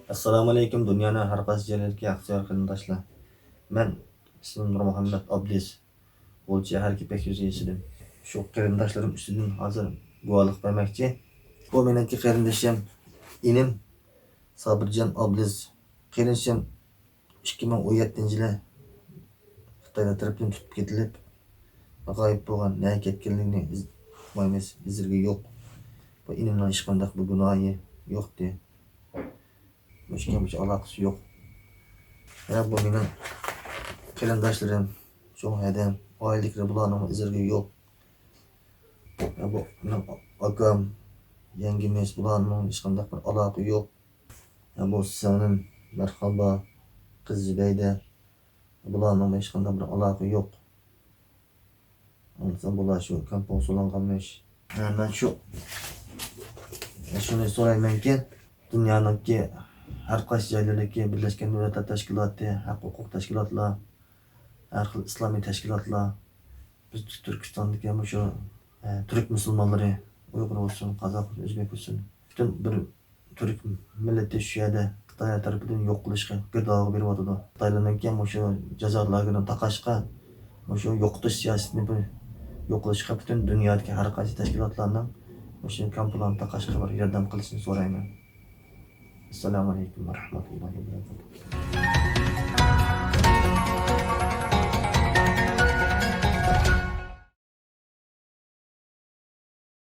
Assalomu alaykum, dunyoning har qaysi joylariga aktyor qarindoshlar. Men ismim Nurmuhammad Abdiz. Bo'lchi har kipak yuzasidan. Shu qarindoshlarim ustidan hozir guvohlik bermoqchi. Bu meniki qarindoshim inim Sabirjon Abdiz. Qarindoshim 2017-yili Xitoyda tarafdan tutib ketilib, g'oyib bo'lgan, nega ketganligini bilmaymiz, izirga yo'q. Bu inimning hech qanday bir gunohi yo'qdi. Boshqa aloqasi yo'q. Ya bu mening qarindoshlarim, şu adam, oyliklar bularning izirga yo'q. Ya bu mening akam, yangimiz bularning hech qanday bir aloqa yo'q. Ya bu singlim marhaba qiz Zubayda bularning hech qanday bir aloqa yo'q. Ondan bular shu kampon so'langanmish. Ben şunu so'raymanki, dunyodagi har qaysi joylardagi Birlashgan Davlatlar Tashkiloti, haq huquq tashkilotlar, har xil islomiy tashkilotlar biz Turkistondagi shu Türk musulmonlari, Uyg'ur bo'lsin, Qozoq, O'zbek bo'lsin, butun bir Türk millati shu yerda Xitoy tarafidan yo'q qilishga girdog'i beryotdi. Xitoylarning shu jazo lagerini taqashga, shu yo'qotish siyosatini yo'q qilishga butun dunyodagi har qaysi tashkilotlarning shu kamplarni taqashga bir yordam qilishini so'rayman. Assalomu alaykum va rahmatullohi va barakatuh.